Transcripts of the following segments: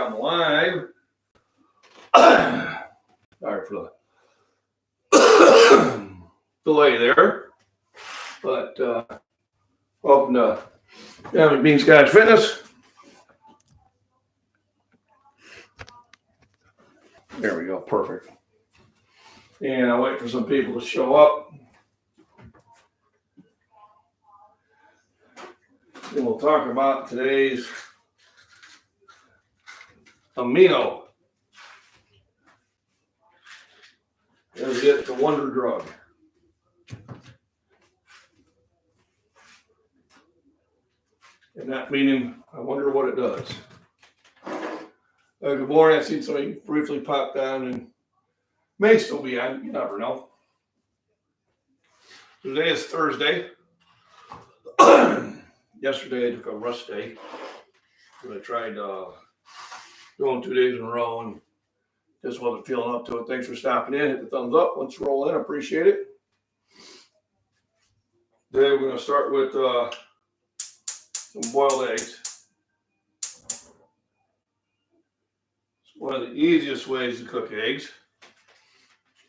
I'm live. Sorry for the delay there. But welcome to MacBean Scotch Fitness. There we go, perfect. And I'll wait for some people to show up. And we'll talk about today's amino. Is it the wonder drug? And that meaning, I wonder what it does. Good morning. I've seen somebody briefly pop down and may still be on. You never know. Today is Thursday. Yesterday I took a rest day. I tried going 2 days in a row and just wasn't feeling up to it. Thanks for stopping in. Hit the thumbs up. Let's roll in. Appreciate it. Today we're going to start with some boiled eggs. It's one of the easiest ways to cook eggs.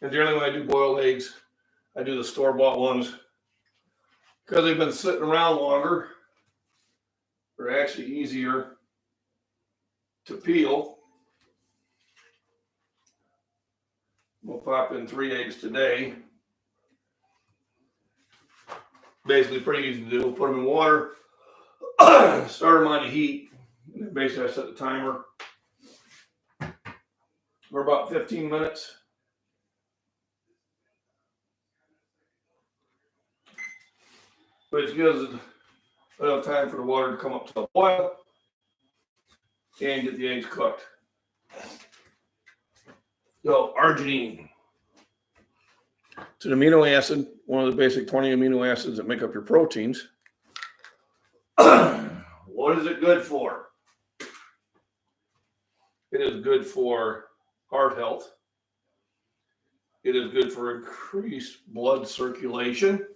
And generally when I do boiled eggs, I do the store-bought ones because they've been sitting around longer. They're actually easier to peel. We'll pop in 3 eggs today. Basically pretty easy to do. Put them in water, start them on the heat, and then basically I set the timer for about 15 minutes. Which gives it enough time for the water to come up to a boil and get the eggs cooked. So, arginine. It's an amino acid, one of the basic 20 amino acids that make up your proteins. What is it good for? It is good for heart health. It is good for increased blood circulation.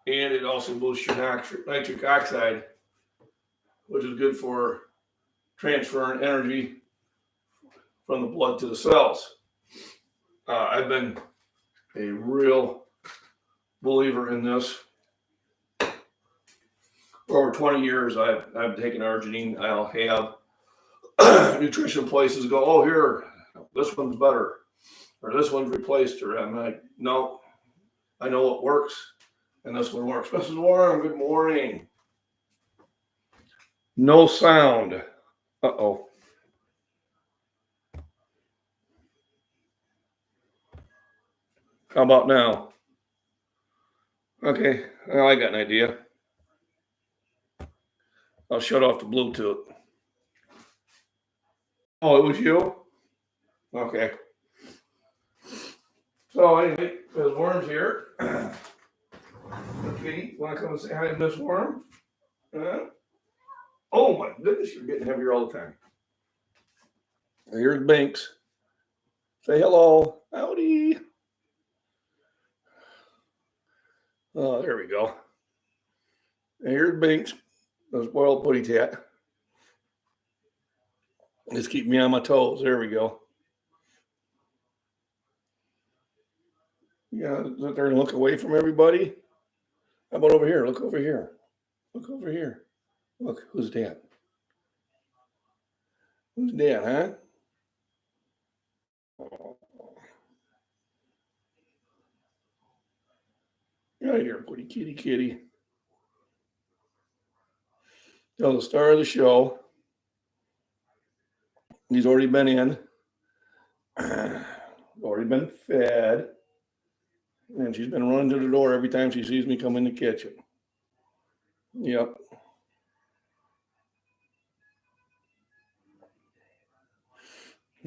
And it also boosts your nitric oxide, which is good for transferring energy from the blood to the cells. I've been a real believer in this. For over 20 years, I've taken arginine. I'll have nutrition places go, oh, here, this one's better, or this one's replaced her. I'm like, no, I know it works, and this one works. Mrs. Warren, good morning. No sound. Uh-oh. How about now? Okay, well, I got an idea. I'll shut off the Bluetooth. Oh, it was you? Okay. So anyway, Miss Worm's here. Kitty, want to come and say hi to Miss Worm? Oh my goodness, you're getting heavier all the time. Here's Binks. Say hello. Howdy. Oh, there we go. And here's Binks, the spoiled putty tat. Just keep me on my toes. There we go. Yeah, sit there and look away from everybody. How about over here? Look over here. Look over here. Look, who's Dad? Who's Dad, huh? Oh. Right here, pretty kitty. Tell the star of the show. He's already been in. Already been fed. And she's been running to the door every time she sees me come in the kitchen. Yep.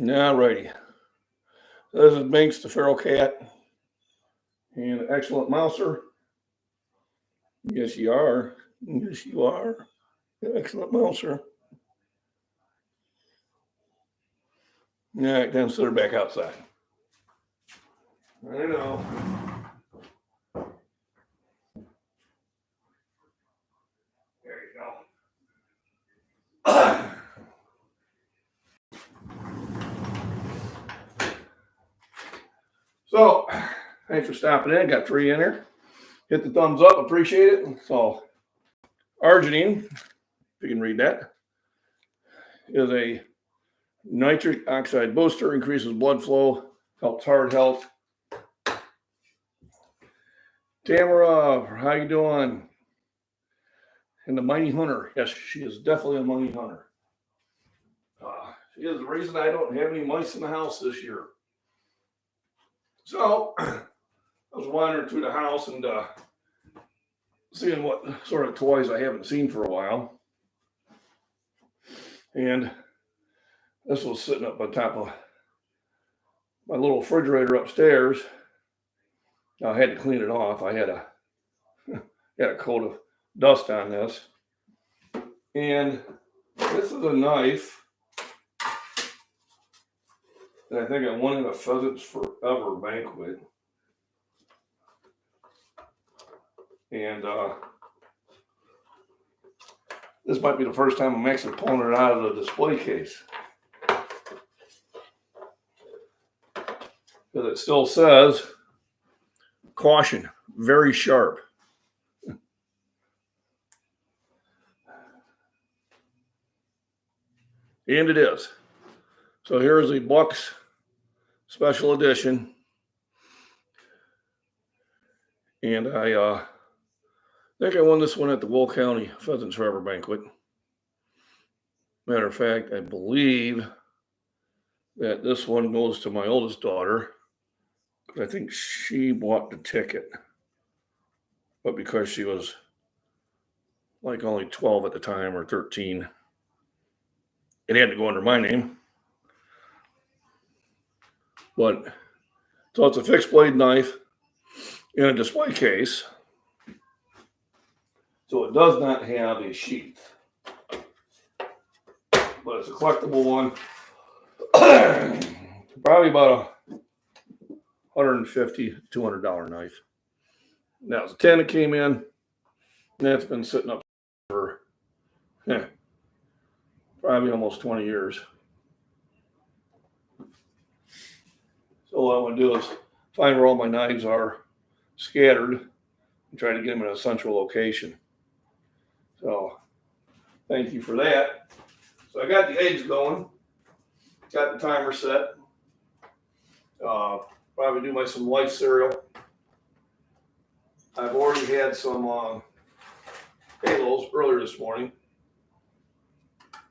All righty. This is Binks, the feral cat. And an excellent mouser. Yes, you are. Yes, you are. Excellent mouser. All right, then sit her back outside. I know. There you go. So, thanks for stopping in. Got 3 in here. Hit the thumbs up. Appreciate it. So, Arginine, if you can read that, is a nitric oxide booster, increases blood flow, helps heart health. Tamara, how you doing? And the mighty hunter. Yes, she is definitely a mighty hunter. She is the reason I don't have any mice in the house this year. So, I was wandering through the house and seeing what sort of toys I haven't seen for a while. And this was sitting up on top of my little refrigerator upstairs. I had to clean it off. I had a coat of dust on this. And this is a knife that I think I won at a Pheasants Forever banquet. And this might be the first time I'm actually pulling it out of the display case. Because it still says, caution, very sharp. And it is. So here is a Bucks special edition. And I think I won this one at the Will County Pheasants Forever banquet. Matter of fact, I believe that this one goes to my oldest daughter. I think she bought the ticket. But because she was like only 12 at the time or 13, it had to go under my name. But so it's a fixed blade knife in a display case. So it does not have a sheath. But it's a collectible one. Probably about a $150, $200 knife. That was a 10 that came in. And that's been sitting up for probably almost 20 years. So what I want to do is find where all my knives are scattered and try to get them in a central location. So thank you for that. So I got the eggs going. Got the timer set. Probably do some life cereal. I've already had some halos earlier this morning.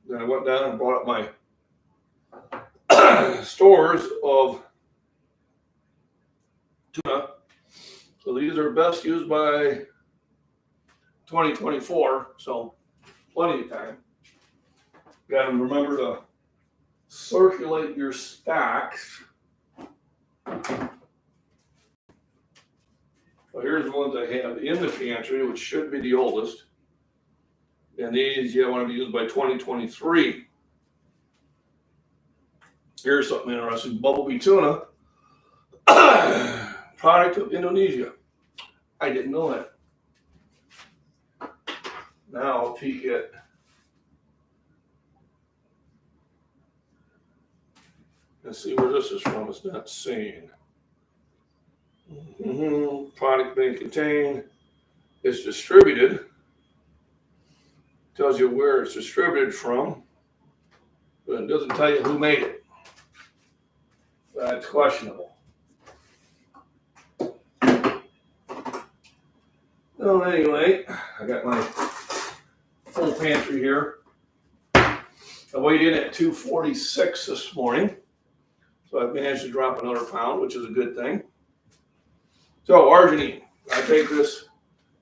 Then I went down and brought up my stores of tuna. So these are best used by 2024. So plenty of time. Got to remember to circulate your stocks. So here's the ones I have in the pantry, which should be the oldest. And these, want to be used by 2023. Here's something interesting. Bumblebee tuna. Product of Indonesia. I didn't know that. Now I'll peek at and see where this is from. It's not saying. Product being contained. It's distributed. Tells you where it's distributed from, but it doesn't tell you who made it. That's questionable. So anyway, I got my full pantry here. I weighed in at 246 this morning. So I've managed to drop another pound, which is a good thing. So Arginine, I take this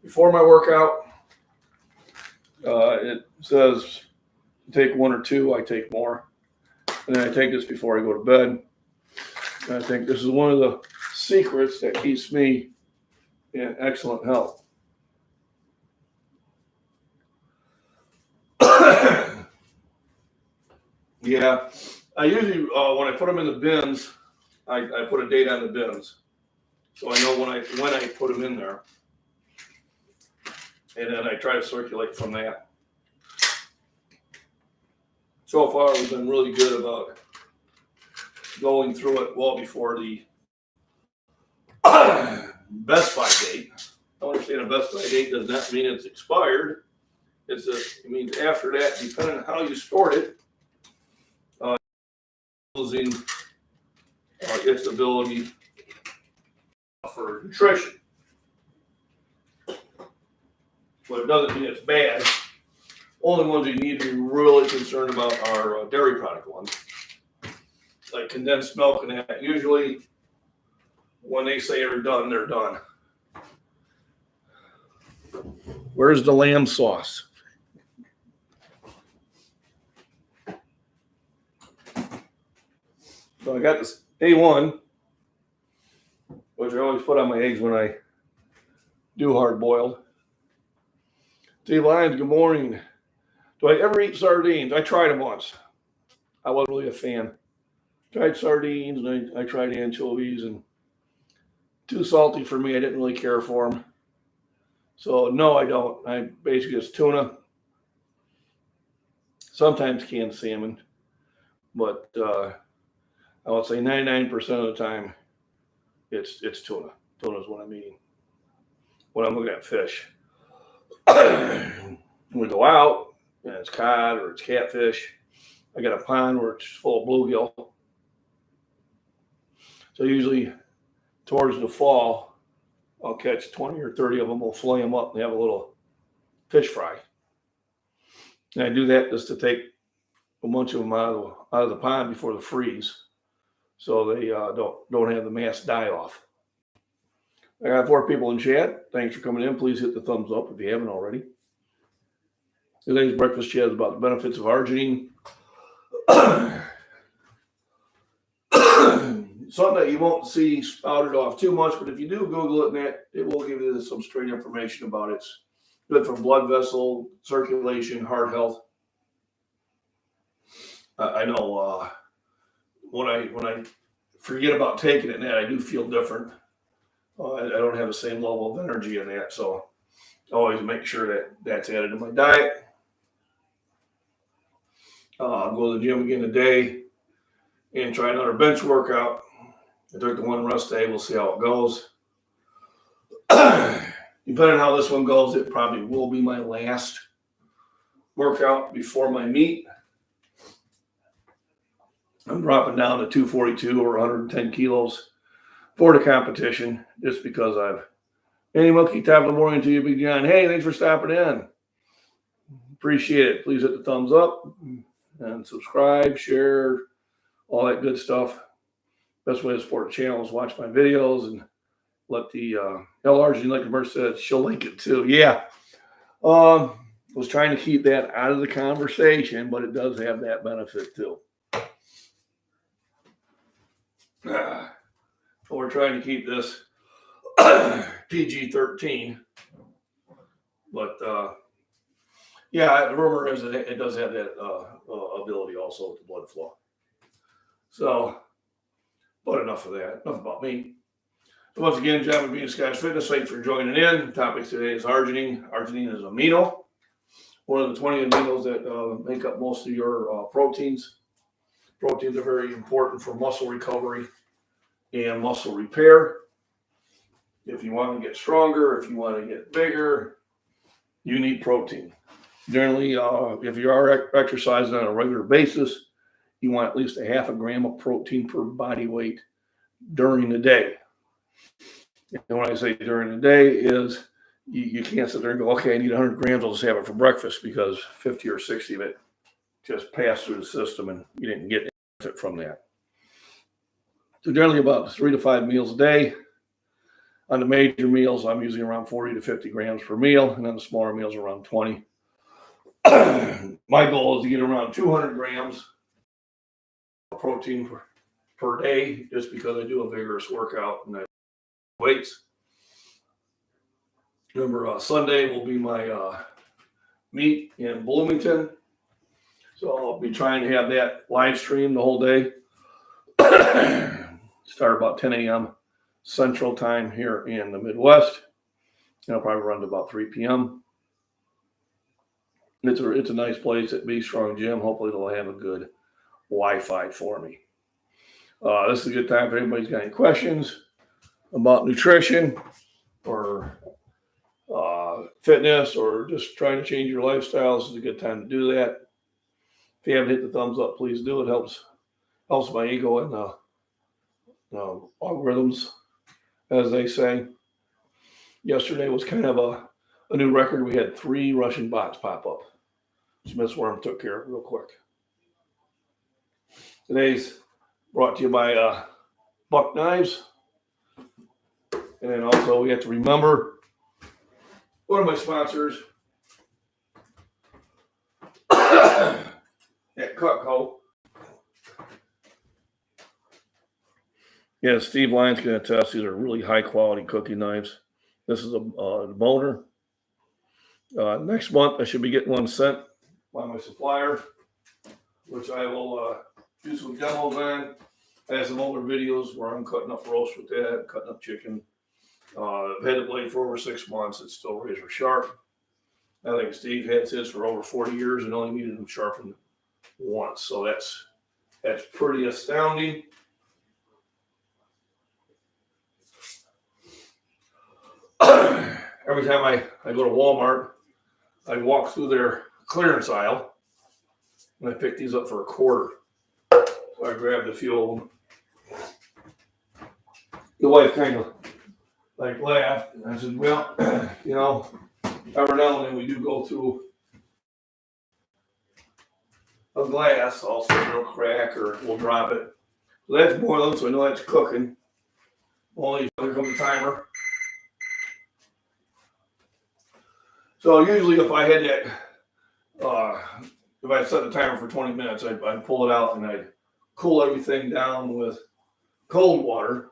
before my workout. It says take 1 or 2, I take more. And then I take this before I go to bed. And I think this is one of the secrets that keeps me in excellent health. Yeah, I usually, when I put them in the bins, I put a date on the bins. So I know when I put them in there. And then I try to circulate from that. So far, we've been really good about going through it well before the best by date. I understand a best by date does not mean it's expired. It means after that, depending on how you stored it, losing its ability for nutrition. But it doesn't mean it's bad. Only ones you need to be really concerned about are dairy product ones, like condensed milk and that. Usually, when they say they're done, they're done. Where's the lamb sauce? So I got this A1, which I always put on my eggs when I do hard boiled. Steve Lyons, good morning. Do I ever eat sardines? I tried them once. I wasn't really a fan. Tried sardines and I tried anchovies, and too salty for me. I didn't really care for them. So no, I don't. I basically just tuna. Sometimes canned salmon, but I would say 99% of the time it's tuna. Tuna is what I'm eating when I'm looking at fish. We go out and it's cod or it's catfish. I got a pond where it's full of bluegill. So usually towards the fall, I'll catch 20 or 30 of them. We'll flay them up and have a little fish fry. And I do that just to take a bunch of them out of the pond before they freeze, so they don't have the mass die off. I got 4 people in chat. Thanks for coming in. Please hit the thumbs up if you haven't already. Today's breakfast chat is about the benefits of arginine. Something that you won't see spouted off too much, but if you do Google it, Matt, it will give you some straight information about it. It's good for blood vessel, circulation, heart health. I know when I forget about taking it, Matt, I do feel different. I don't have the same level of energy in that, so I always make sure that that's added to my diet. I'll go to the gym again today and try another bench workout. I took the one rest day. We'll see how it goes. Depending on how this one goes, it probably will be my last workout before my meet. I'm dropping down to 242 or 110 kilos for the competition, just because Hey, Milky, top of the morning to you, Big John. Hey, thanks for stopping in. Appreciate it. Please hit the thumbs up and subscribe, share, all that good stuff. Best way to support the channel is watch my videos and let the Arginine, like the Merce said, she'll link it too. Yeah. Was trying to keep that out of the conversation, but it does have that benefit too. We're trying to keep this PG-13, but yeah, the rumor is that it does have that ability also with the blood flow. So, but enough of that. Enough about me. So once again, John MacBean Scotch Fitness, thanks for joining in. The topic today is arginine. Arginine is amino, one of the 20 aminos that make up most of your proteins. Proteins are very important for muscle recovery and muscle repair. If you want to get stronger, if you want to get bigger, you need protein. Generally, if you are exercising on a regular basis, you want at least 0.5 gram of protein per body weight during the day. And when I say during the day is you can't sit there and go, okay, I need 100 grams, I'll just have it for breakfast, because 50 or 60 of it just passed through the system and you didn't get it from that. So generally about 3 to 5 meals a day. On the major meals, I'm using around 40 to 50 grams per meal, and then the smaller meals around 20. My goal is to get around 200 grams of protein per day, just because I do a vigorous workout and I weights. Remember, Sunday will be my meet in Bloomington, so I'll be trying to have that live stream the whole day. Start about 10 a.m. Central Time here in the Midwest, and I'll probably run to about 3 p.m. It's a nice place at Be Strong Gym. Hopefully they'll have a good Wi-Fi for me. This is a good time if anybody's got any questions about nutrition. fitness or just trying to change your lifestyle, this is a good time to do that. If you haven't hit the thumbs up, please do. It helps my ego and algorithms, as they say. Yesterday was kind of a new record. We had 3 Russian bots pop up. Smith's Worm took care of it real quick. Today's brought to you by Buck Knives. And then also we have to remember one of my sponsors at Cutco. Yeah, Steve Lyons can attest. These are really high quality cooking knives. This is a boner. Next month I should be getting one sent by my supplier, which I will do some demos on. I have some older videos where I'm cutting up roast with that, cutting up chicken. I've had the blade for over 6 months. It's still razor sharp. I think Steve had his for over 40 years and only needed them sharpened once. So that's pretty astounding. Every time I go to Walmart, I walk through their clearance aisle and I pick these up for $1. So I grabbed a few of them. The wife kind of laughed, and I said, well, every now and then we do go through a glass, also it'll crack or we'll drop it. So that's boiling, so I know that's cooking. Only here comes the timer. So usually if I had that, if I set the timer for 20 minutes, I'd pull it out and I'd cool everything down with cold water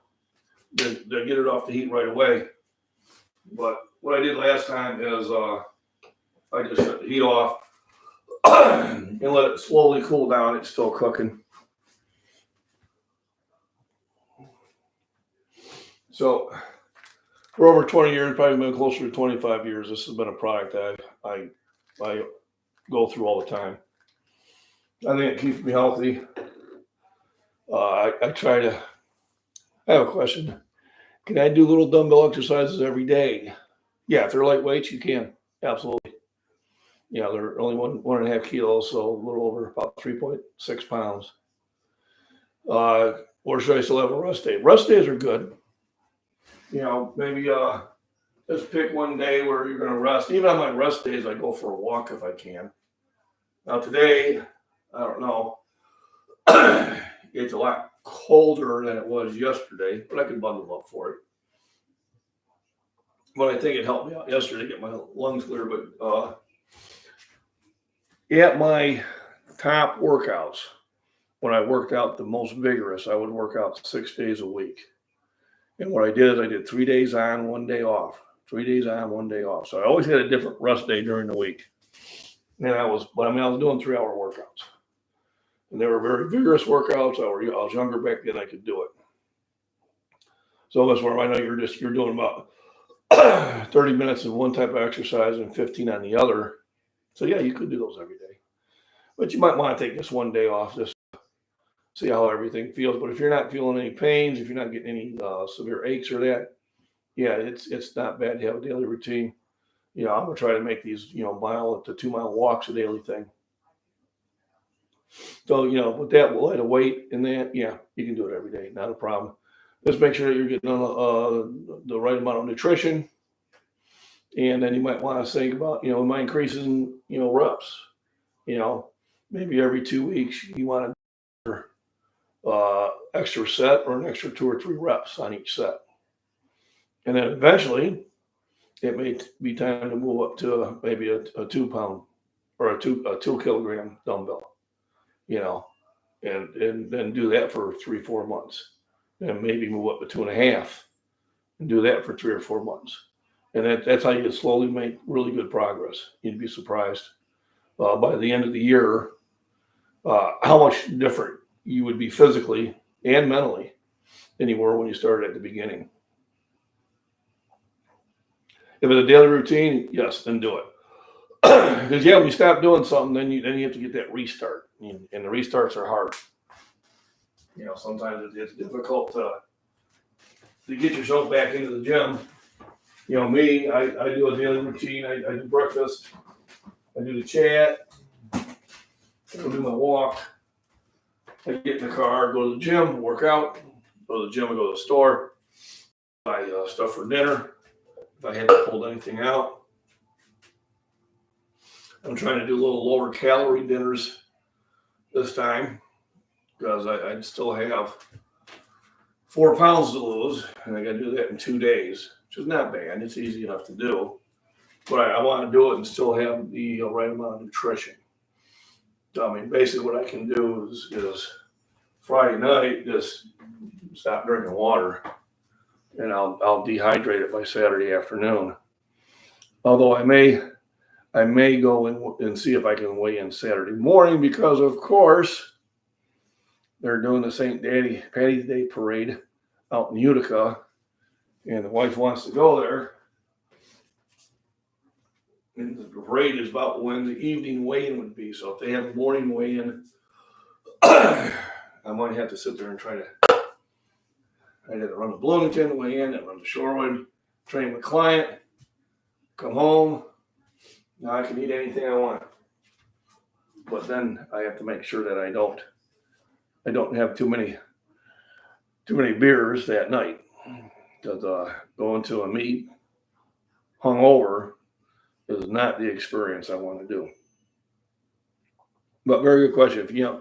to get it off the heat right away. But what I did last time is I just shut the heat off and let it slowly cool down. It's still cooking. So for over 20 years, probably been closer to 25 years, this has been a product that I go through all the time. I think it keeps me healthy. I try to. I have a question. Can I do little dumbbell exercises every day? Yeah, if they're lightweights, you can. Absolutely. Yeah, they're only 1.5 kilos, so a little over about 3.6 pounds. Or should I still have a rest day? Rest days are good. Maybe just pick one day where you're going to rest. Even on my rest days, I go for a walk if I can. Now today, I don't know. It's a lot colder than it was yesterday, but I can bundle up for it. But I think it helped me out yesterday to get my lungs clear. But at my top workouts, when I worked out the most vigorous, I would work out 6 days a week. And what I did is I did 3 days on, 1 day off. 3 days on, 1 day off. So I always had a different rest day during the week. And I was doing 3-hour workouts. And they were very vigorous workouts. I was younger back then, I could do it. So that's where I know you're doing about 30 minutes of one type of exercise and 15 on the other. So yeah, you could do those every day. But you might want to take this 1 day off just to see how everything feels. But if you're not feeling any pains, if you're not getting any severe aches or that, yeah, it's not bad to have a daily routine. I'm gonna try to make these, mile to 2 mile walks a daily thing. So, with that light of weight in that, yeah, you can do it every day, not a problem. Just make sure that you're getting the right amount of nutrition. And then you might want to think about, am I increasing, reps? Maybe every 2 weeks you want to extra set or an extra 2 or 3 reps on each set. And then eventually it may be time to move up to maybe a 2 pound or a 2 kilogram dumbbell, and then do that for 3-4 months, and maybe move up to 2.5 and do that for 3 or 4 months. And that's how you slowly make really good progress. You'd be surprised by the end of the year how much different you would be physically and mentally than you were when you started at the beginning. If it's a daily routine, yes, then do it. Because when you stop doing something, then you have to get that restart, and the restarts are hard. Sometimes it's difficult to get yourself back into the gym You know me, I do a daily routine. I do breakfast. I do the chat. I go do my walk. I get in the car, go to the gym, work out. Go to the gym, I go to the store. Buy stuff for dinner. If I haven't pulled anything out. I'm trying to do a little lower calorie dinners this time because I still have 4 pounds to lose, and I got to do that in 2 days, which is not bad. It's easy enough to do, but I want to do it and still have the right amount of nutrition. I mean, basically, what I can do is Friday night just stop drinking water, and I'll dehydrate it by Saturday afternoon. Although I may go and see if I can weigh in Saturday morning because, of course, they're doing the St. Patty's Day parade out in Utica, and the wife wants to go there. And the parade is about when the evening weigh-in would be. So if they have a morning weigh-in, I might have to sit there and try to. I had to run to Bloomington, weigh in, and run to Shorewood, train my client, come home. Now I can eat anything I want, but then I have to make sure that I don't have too many beers that night. Because going to a meet hungover is not the experience I want to do. But very good question. If do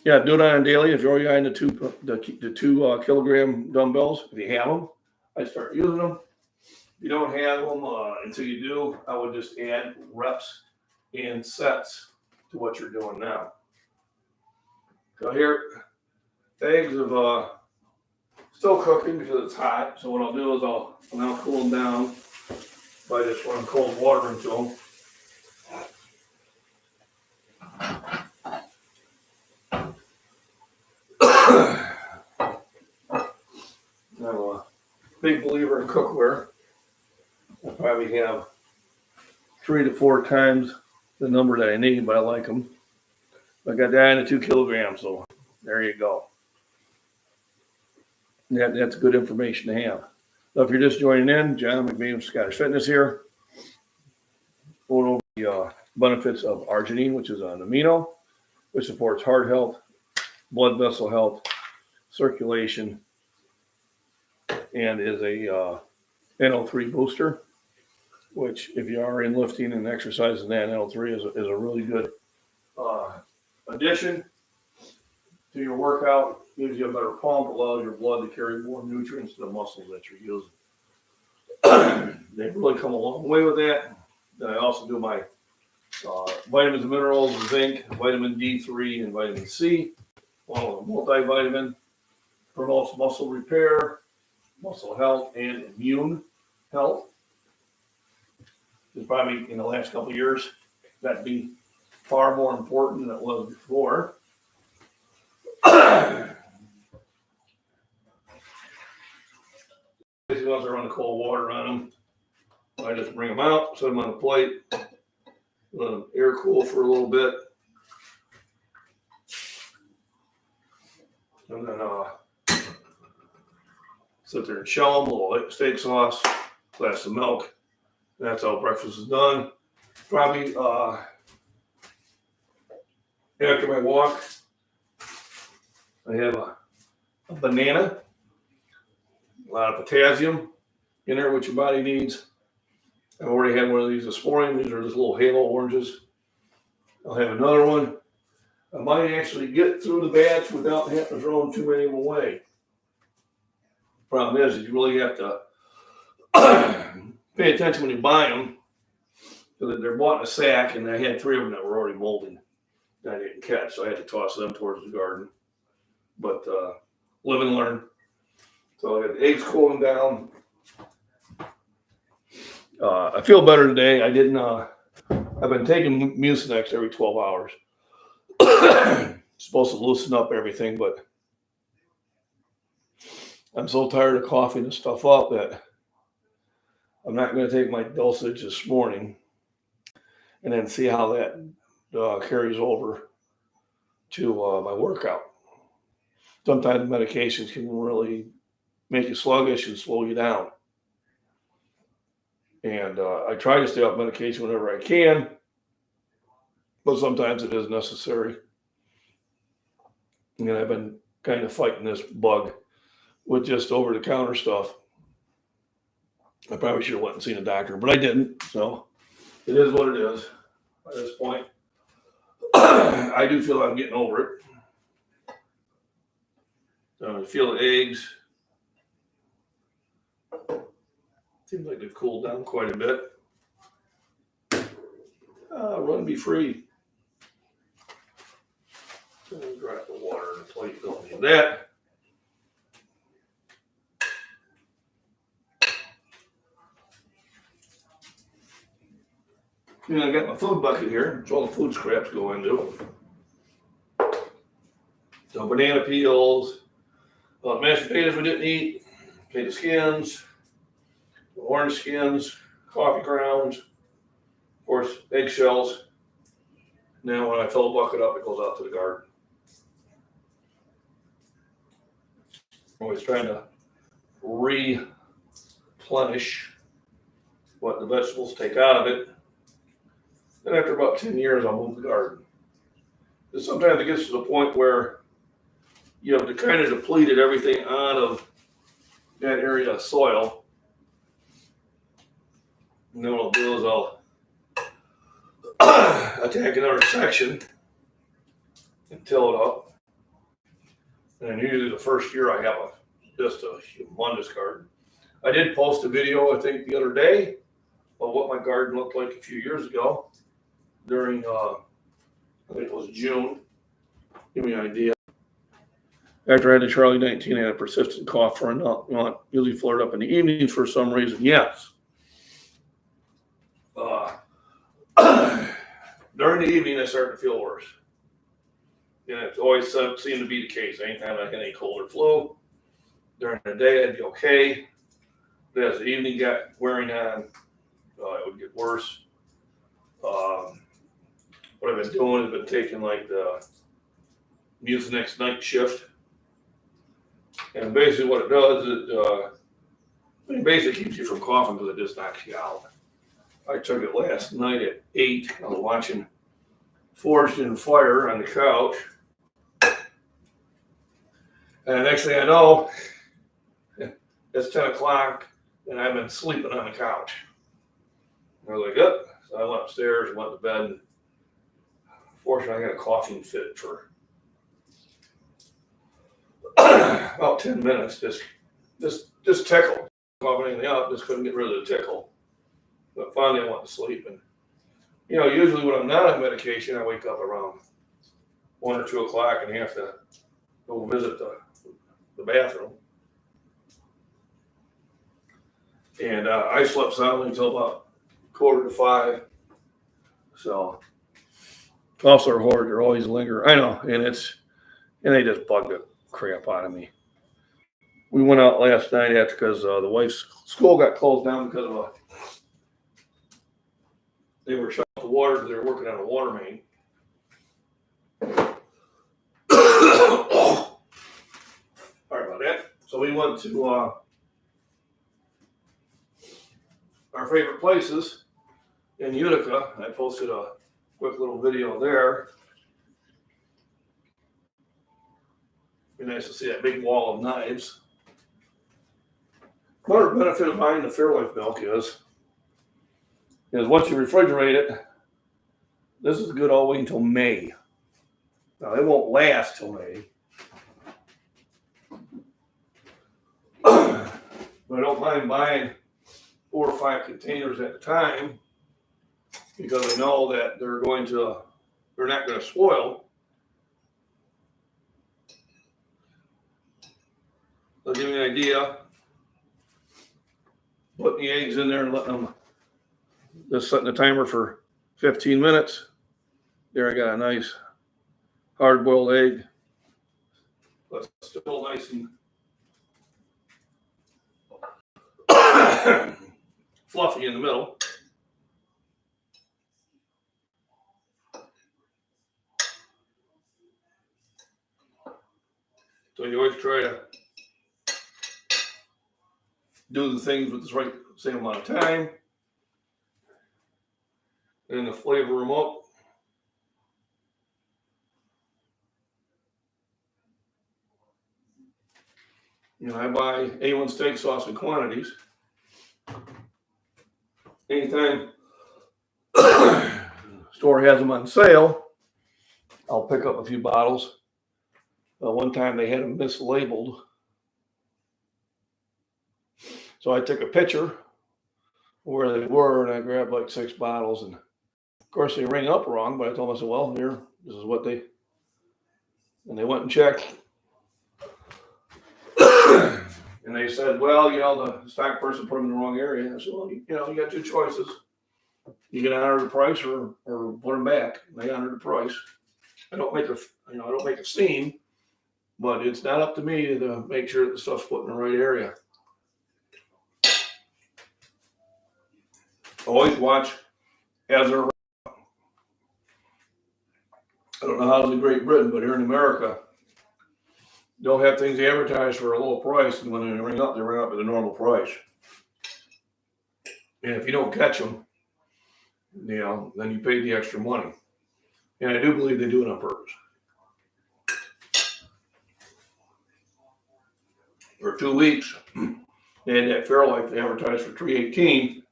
it on a daily. If you're already on the 2 kilogram dumbbells, if you have them, I start using them. If you don't have them until you do, I would just add reps and sets to what you're doing now. So here, eggs have still cooking because it's hot. So what I'll do is I'll now cool them down by just running cold water into them. I'm a big believer in cookware. I probably have 3 to 4 times the number that I need, but I like them. I got that in 2 kilograms, so there you go. That's good information to have. So if you're just joining in, John MacBean of Scottish Fitness here. Going over the benefits of Arginine, which is an amino, which supports heart health, blood vessel health, circulation, and is a NO3 booster, which if you are in lifting and exercising, that NO3 is a really good addition to your workout. Gives you a better pump, allows your blood to carry more nutrients to the muscles that you're using. They've really come a long way with that. Then I also do my vitamins and minerals, zinc, vitamin D3, and vitamin C, along with a multivitamin. Promotes muscle repair, muscle health, and immune health. It's probably in the last couple of years that'd be far more important than it was before. Basically, once I run the cold water on them, I just bring them out, set them on the plate, let them air cool for a little bit, and then sit there and shell them, a little steak sauce, glass of milk. That's how breakfast is done. Probably after my walk, I have a banana, a lot of potassium in there, which your body needs. I've already had one of these this morning. These are just little halo oranges. I'll have another one. I might actually get through the batch without having to throw too many of them away. Problem is you really have to pay attention when you buy them, because they're bought in a sack, and I had 3 of them that were already molding that I didn't catch, so I had to toss them towards the garden. But live and learn. So I got the eggs cooling down. I feel better today. I didn't. I've been taking Mucinex every 12 hours. Supposed to loosen up everything, but I'm so tired of coughing this stuff up that I'm not going to take my dosage this morning, and then see how that carries over to my workout. Sometimes medications can really make you sluggish and slow you down. And I try to stay off medication whenever I can, but sometimes it is necessary. And I've been kind of fighting this bug with just over-the-counter stuff. I probably should have went and seen a doctor, but I didn't. So it is what it is at this point. I do feel I'm getting over it. I feel the eggs. Seems like they've cooled down quite a bit. Run, be free. Drop the water in the plate. Don't need that. And I got my food bucket here, which all the food scraps go into. So banana peels, mashed potatoes we didn't eat, potato skins, orange skins, coffee grounds, of course, eggshells. Now when I fill a bucket up, it goes out to the garden. Always trying to replenish what the vegetables take out of it. Then after about 10 years, I'll move the garden. Because sometimes it gets to the point where you have to kind of depleted everything out of that area of soil. And then what I'll do is I'll attack another section and till it up. And usually the first year I have just a humongous garden. I did post a video, I think, the other day of what my garden looked like a few years ago during, I think it was June. Give me an idea. After I had the Charlie 19, I had a persistent cough for a month. Usually flared up in the evenings for some reason. Yes. During the evening, I started to feel worse. And it's always seemed to be the case. Anytime I had any cold or flu, during the day, I'd be okay. But as the evening got wearing on, it would get worse. What I've been doing is been taking like the Mucinex night shift. And basically what it does is it basically keeps you from coughing because it just knocks you out. I took it last night at 8. I was watching Forged in Fire on the couch. And the next thing I know, it's 10 o'clock and I've been sleeping on the couch. And I was like, oh. So I went upstairs and went to bed. Fortunately, I got a coughing fit for about 10 minutes. Just tickled. Coughing anything out, just couldn't get rid of the tickle. But finally, I went to sleep. And, usually when I'm not on medication, I wake up around 1 or 2 o'clock and have to go visit the bathroom. And I slept soundly until about 4:45. So coughs are horrid. They're always linger. I know, and they just bug the crap out of me. We went out last night because the wife's school got closed down because they were shut off the water because they were working on a water main. Sorry about that. So we went to our favorite places in Utica. I posted a quick little video there. Be nice to see that big wall of knives. Another benefit of buying the Fairlife milk is once you refrigerate it, this is good all the way until May. Now, it won't last till May. But I don't mind buying 4 or 5 containers at a time because I know that they're not going to spoil. They'll give me an idea. Putting the eggs in there and letting them, just setting the timer for 15 minutes. There I got a nice hard-boiled egg. But still nice and fluffy in the middle. So you always try to do the things with the same amount of time. and to flavor them up. I buy A1 steak sauce in quantities. Anytime store has them on sale, I'll pick up a few bottles. One time they had them mislabeled. So I took a picture where they were and I grabbed like 6 bottles. And of course they rang up wrong, but I told them, I said, well, here, this is what they, and they went and checked. And they said, well, the stock person put them in the wrong area. I said, well, you got 2 choices. You can honor the price or put them back. And they honored the price. I don't make a scene, but it's not up to me to make sure that the stuff's put in the right area. Always watch as they're. I don't know how it's in Great Britain, but here in America, they'll have things advertised for a low price, and when they ring up at the normal price. And if you don't catch them, then you pay the extra money. And I do believe they do it on purpose. For 2 weeks, they had that Fairlife they advertised for $3.18.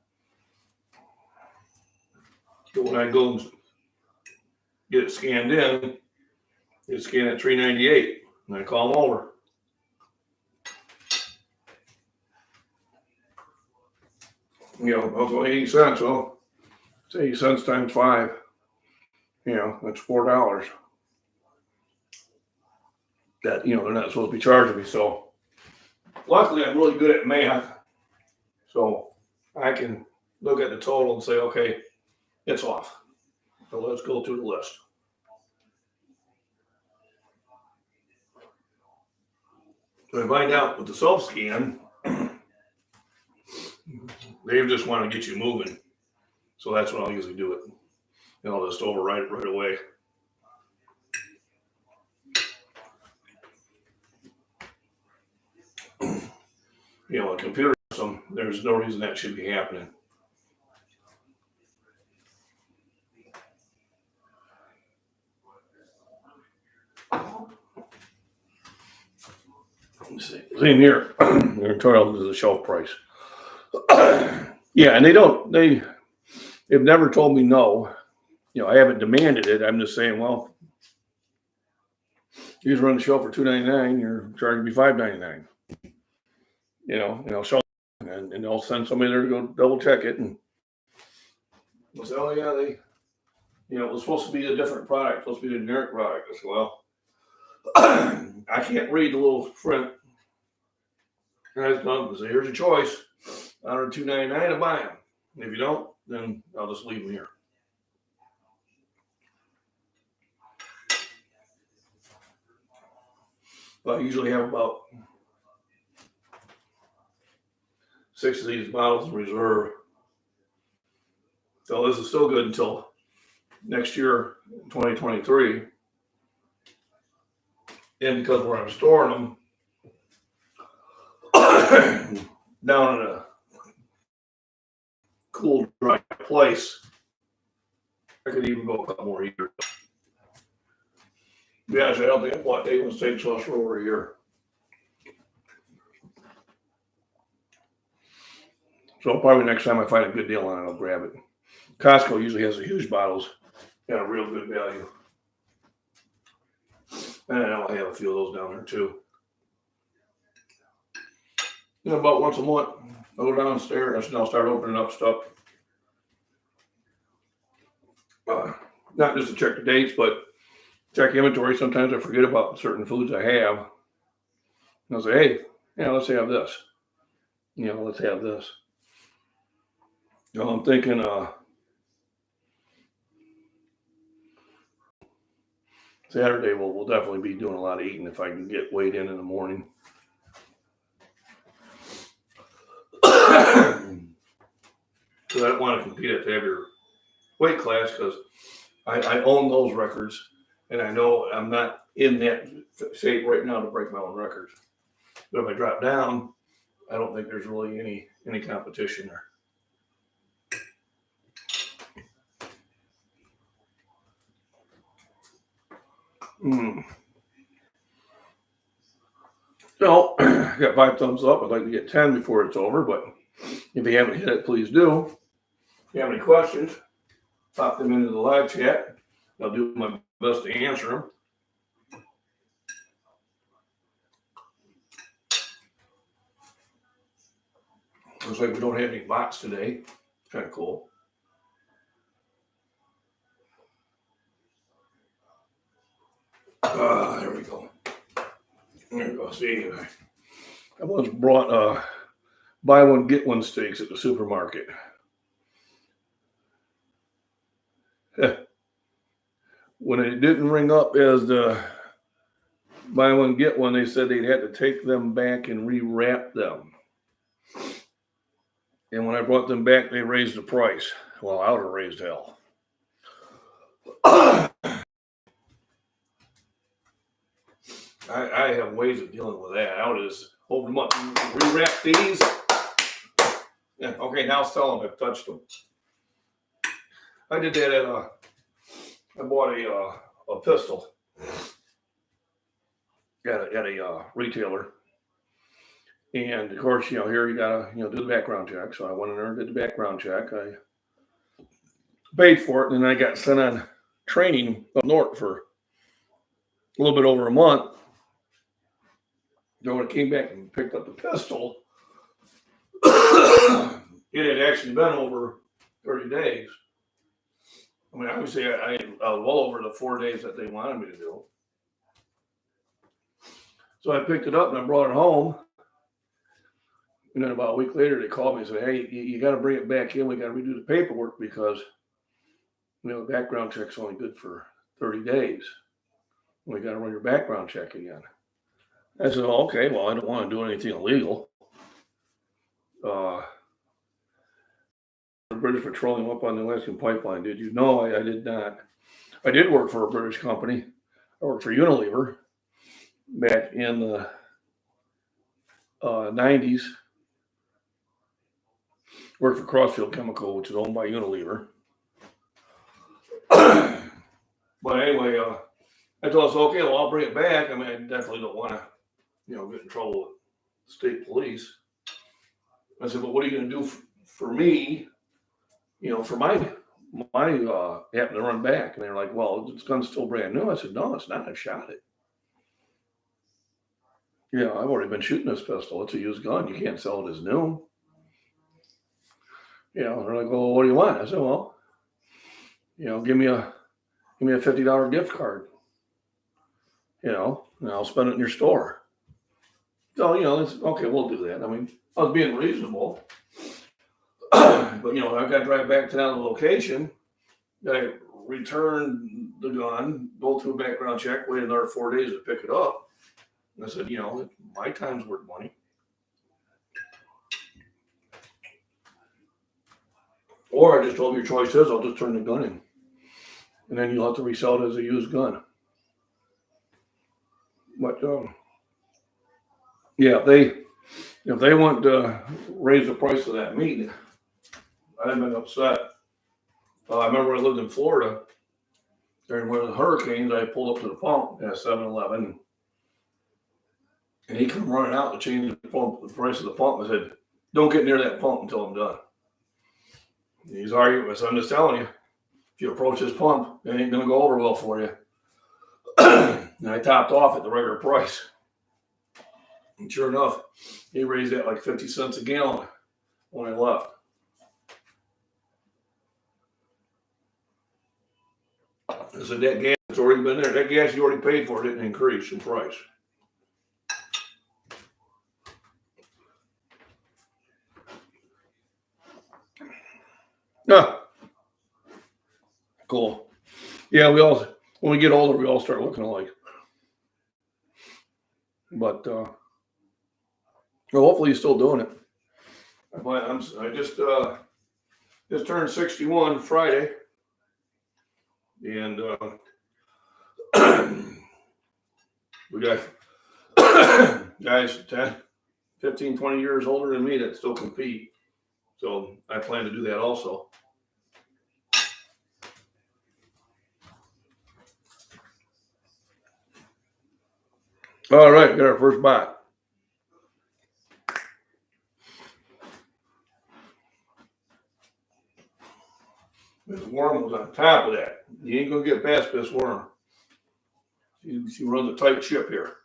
But when I go and get it scanned in, it's scanned at $3.98, and I call them over. It's only 80 cents. So it's 80 cents times 5. That's $4. That they're not supposed to be charging me. So luckily, I'm really good at math, so I can look at the total and say, okay, it's off. So let's go through the list. So I find out with the self-scan, they just want to get you moving. So that's when I'll usually do it. And I'll just overwrite it right away. A computer system, there's no reason that should be happening. Same here. Their total is the shelf price. Yeah, and they've never told me no. I haven't demanded it. I'm just saying, well, you just run the shelf for $2.99, you're charging me $5.99. And I'll show them, and they'll send somebody there to go double check it, and they'll say, oh yeah, it was supposed to be a different product, supposed to be a generic product. I said, well, I can't read the little print. And I just say, here's your choice. Under $2.99 to buy them. And if you don't, then I'll just leave them here. But I usually have about 6 of these bottles in reserve. So this is still good until next year, 2023. And because where I'm storing them, down in a cool, dry place, I could even go a couple more years. Yeah, I don't think I bought A1 steak sauce for over a year. So probably next time I find a good deal on it, I'll grab it. Costco usually has the huge bottles at a real good value. And I'll have a few of those down there too. About once a month, I'll go downstairs and I'll start opening up stuff. Not just to check the dates, but check inventory. Sometimes I forget about certain foods I have. And I'll say, hey, let's have this. Let's have this. I'm thinking Saturday we'll definitely be doing a lot of eating if I can get weighed in the morning. Because I don't want to compete at the heavier weight class because I own those records and I know I'm not in that shape right now to break my own records. But if I drop down, I don't think there's really any competition there. So, I got 5 thumbs up. I'd like to get 10 before it's over, but if you haven't hit it, please do. If you have any questions, pop them into the live chat. I'll do my best to answer them. Looks like we don't have any bots today. Kind of cool. There we go. There we go. See, I once brought buy one, get one steaks at the supermarket. When it didn't ring up as the buy one, get one, they said they'd have to take them back and rewrap them. And when I brought them back, they raised the price. Well, I would have raised hell. I have ways of dealing with that. I would just open them up, rewrap these. Yeah, okay, now sell them. I've touched them. I did that I bought a pistol at a retailer. And of course, here you gotta, do the background check. So I went in there and did the background check. I paid for it, and then I got sent on training up north for a little bit over a month. So when I came back and picked up the pistol, it had actually been over 30 days. I mean, obviously, I was well over the 4 days that they wanted me to do. So I picked it up and I brought it home. And then about a week later, they called me and said, hey, you got to bring it back in. We got to redo the paperwork because, the background check's only good for 30 days. We got to run your background check again. I said, oh, okay, well, I don't want to do anything illegal. The British Petroleum up on the Alaskan pipeline. Did you know? I did not. I did work for a British company. I worked for Unilever back in the 90s. Worked for Crossfield Chemical, which is owned by Unilever. But anyway, I told us, okay, well, I'll bring it back. I mean, I definitely don't want to, get in trouble with state police. I said, but what are you going to do for me, for my having to run back? And they're like, well, this gun's still brand new. I said, no, it's not. I shot it. I've already been shooting this pistol. It's a used gun. You can't sell it as new. They're like, well, what do you want? I said, well, give me a $50 gift card, and I'll spend it in your store. So, it's okay, we'll do that. I mean, I was being reasonable. But, I've got to drive back to the location. I return the gun, go through a background check, wait another 4 days to pick it up. And I said, my time's worth money. Or I just told them your choice is I'll just turn the gun in. And then you'll have to resell it as a used gun. But, if they want to raise the price of that meat, I'd have been upset. I remember when I lived in Florida, during one of the hurricanes, I pulled up to the pump at 7-Eleven. And he come running out to change the price of the pump. I said, don't get near that pump until I'm done. And he's arguing with us. I'm just telling you, if you approach this pump, it ain't going to go over well for you. And I topped off at the regular price. And sure enough, he raised that like 50 cents a gallon when I left. I said, that gas has already been there. That gas you already paid for didn't increase in price. Cool. Yeah, when we get older, we all start looking alike. But hopefully he's still doing it. I just turned 61 Friday. And we got guys 10, 15, 20 years older than me that still compete. So I plan to do that also. All right, got our first bite. This worm was on top of that. You ain't gonna get past this worm. She runs a tight ship here.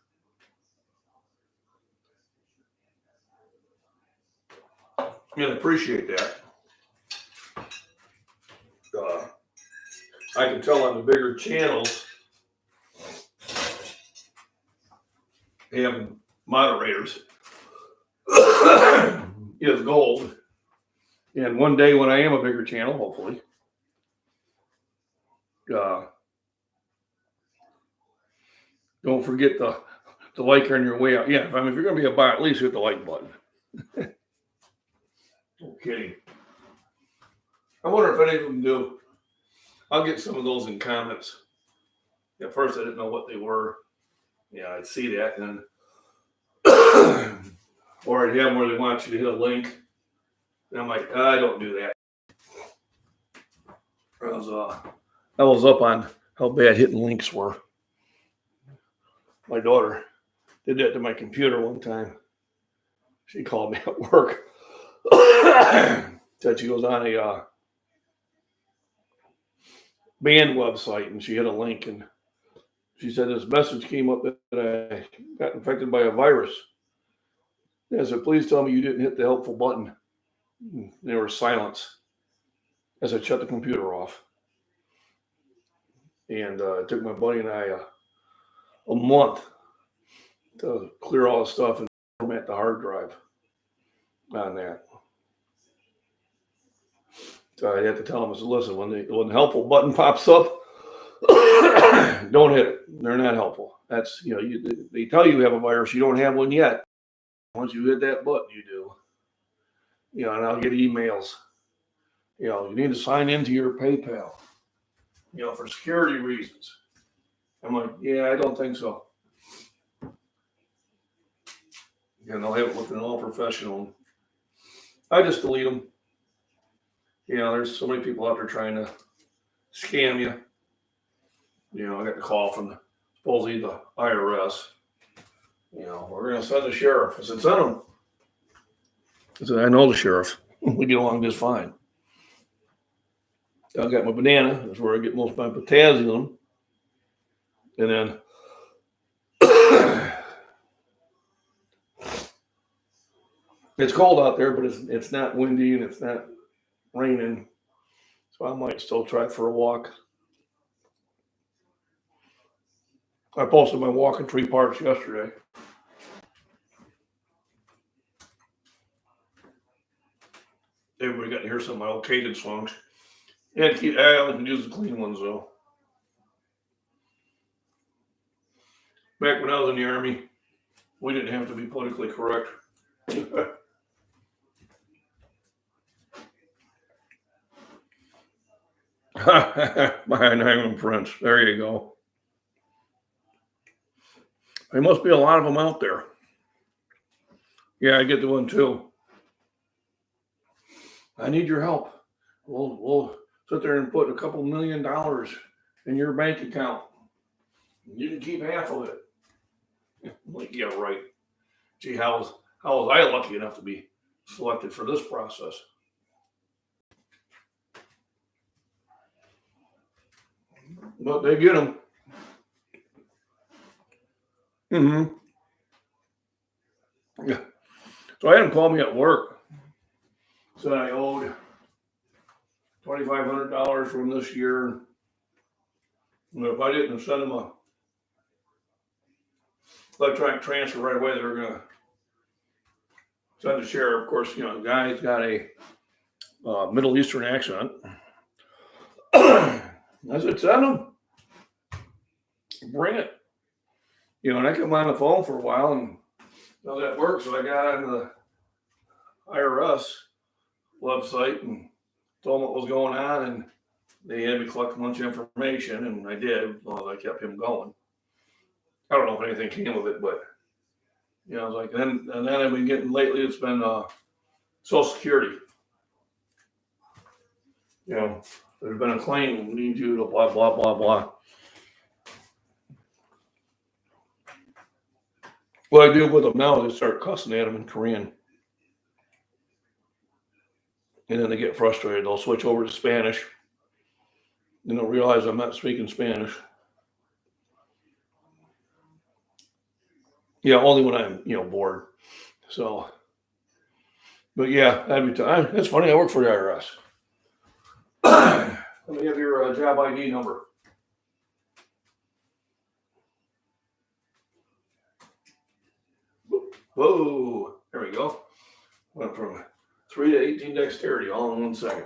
And I appreciate that. I can tell on the bigger channels, they have moderators. Is gold. And one day when I am a bigger channel, hopefully, don't forget the like on your way out. Yeah, if you're going to be a buyer, at least hit the like button. No kidding. I wonder if any of them do. I'll get some of those in comments. At first, I didn't know what they were. Yeah, I'd see that, and or I'd have them where they want you to hit a link. And I'm like, I don't do that. I was up on how bad hitting links were. My daughter did that to my computer one time. She called me at work. Said she was on a band website and she hit a link and she said this message came up that I got infected by a virus. I said, please tell me you didn't hit the helpful button. And there was silence as I shut the computer off. And it took my buddy and I a month to clear all the stuff and format the hard drive on that. So I had to tell him, I said, listen, when the helpful button pops up, don't hit it. They're not helpful. That's, they tell you have a virus, you don't have one yet. Once you hit that button, you do. And I'll get emails. You need to sign into your PayPal, for security reasons. I'm like, yeah, I don't think so. And they'll have it looking all professional. I just delete them. There's so many people out there trying to scam you. I got the call from supposedly the IRS. We're going to send the sheriff. I said, send him. I said, I know the sheriff. We get along just fine. I got my banana. That's where I get most of my potassium. And then it's cold out there, but it's not windy and it's not raining. So I might still try for a walk. I posted my walk in 3 parts yesterday. Everybody got to hear some of my old cadence songs. And I only can use the clean ones, though. Back when I was in the Army, we didn't have to be politically correct. My Nine Prince. There you go. There must be a lot of them out there. Yeah, I get the one too. I need your help. We'll sit there and put a couple $1 million in your bank account. You can keep half of it. I'm like, yeah, right. Gee, how was I lucky enough to be selected for this process? But they get them. Mm-hmm. Yeah. So I had them call me at work. Said I owed $2,500 from this year. And if I didn't send them a electronic transfer right away, they were going to send the sheriff. Of course, the guy's got a Middle Eastern accent. I said, send them. Bring it. And I come on the phone for a while and I was at work, so I got on the IRS website and told them what was going on, and they had me collect a bunch of information, and I did. Well, I kept him going. I don't know if anything came of it, but I was like, and then I've been getting lately. It's been Social Security. There's been a claim. We need you to blah blah blah blah. What I do with them now is I start cussing at them in Korean. And then they get frustrated. They'll switch over to Spanish. And they'll realize I'm not speaking Spanish. Yeah, only when I'm, bored. So, but yeah, that'd be time. It's funny. I work for the IRS. Let me have your job ID number. Whoa, there we go. Went from 3 to 18 dexterity all in 1 second.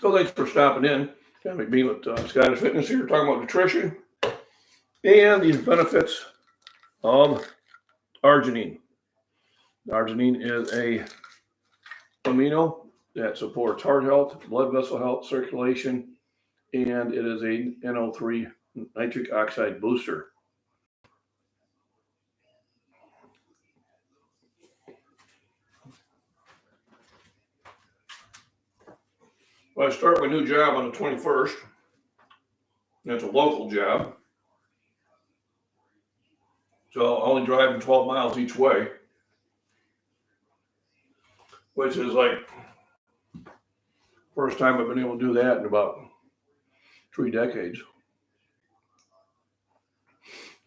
So thanks for stopping in. John MacBean with Scottish Fitness here, talking about nutrition and the benefits of arginine. Arginine is a amino that supports heart health, blood vessel health, circulation, and it is a NO3 nitric oxide booster. Well, I start my new job on the 21st. That's a local job. So I'm only driving 12 miles each way, which is like first time I've been able to do that in about 3 decades.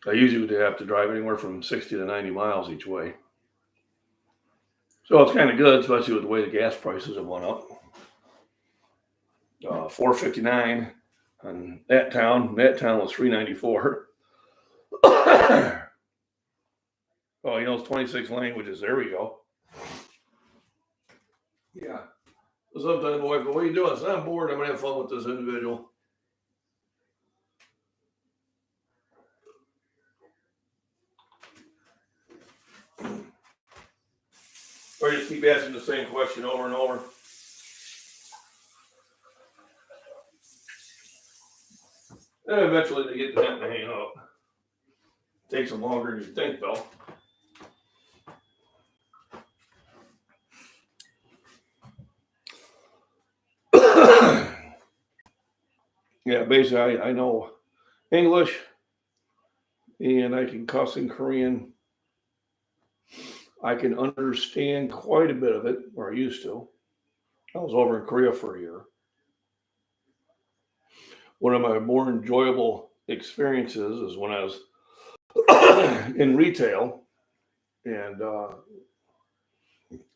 I usually would have to drive anywhere from 60 to 90 miles each way. So it's kind of good, especially with the way the gas prices have went up. $4.59 on that town. That town was $3.94. Oh, it's 26 languages. There we go. Yeah. Sometimes my wife goes, "What are you doing?" I said, "I'm bored. I'm going to have fun with this individual." Or just keep asking the same question over and over. And eventually they get the hang up. Takes them longer than you think, though. Yeah, basically, I know English and I can cuss in Korean. I can understand quite a bit of it, or I used to. I was over in Korea for a year. One of my more enjoyable experiences is when I was in retail, and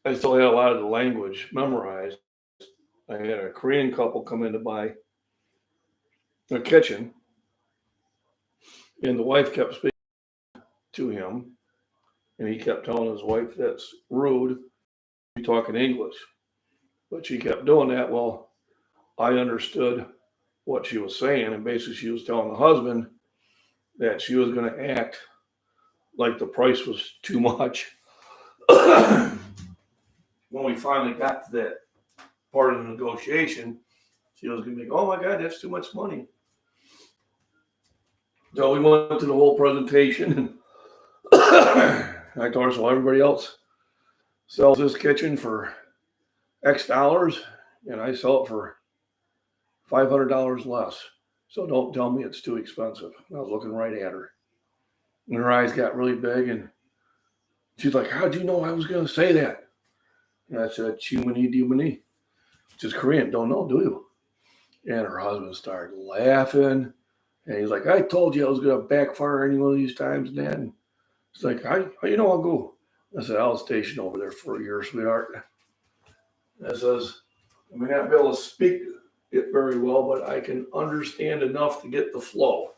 I still had a lot of the language memorized. I had a Korean couple come in to buy a kitchen, and the wife kept speaking to him, and he kept telling his wife that's rude, be talking English. But she kept doing that. Well, I understood what she was saying, and basically she was telling the husband that she was going to act like the price was too much. When we finally got to that part of the negotiation, she was going to be like, "Oh my God, that's too much money." So we went to the whole presentation, and I told her, "So everybody else sells this kitchen for X dollars, and I sell it for $500 less. So don't tell me it's too expensive." And I was looking right at her, and her eyes got really big, and she's like, "How'd you know I was going to say that?" And I said, "Chimani dimani," which is Korean. Don't know, do you? And her husband started laughing, and he's like, "I told you I was going to backfire any one of these times, Dad." And he's like, how you know I'll go?" I said, "I was stationed over there for a year, sweetheart." I says, "I may not be able to speak it very well, but I can understand enough to get the flow."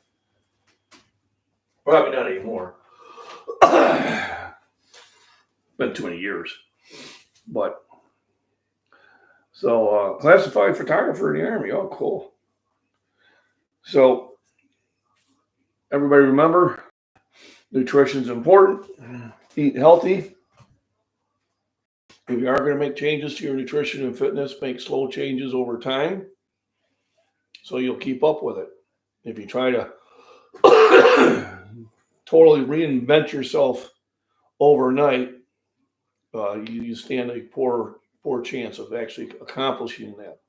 Probably not anymore. Been too many years. But so classified photographer in the Army. Oh, cool. So everybody remember, nutrition's important. Eat healthy. If you are going to make changes to your nutrition and fitness, make slow changes over time so you'll keep up with it. If you try to totally reinvent yourself overnight, you stand a poor chance of actually accomplishing that.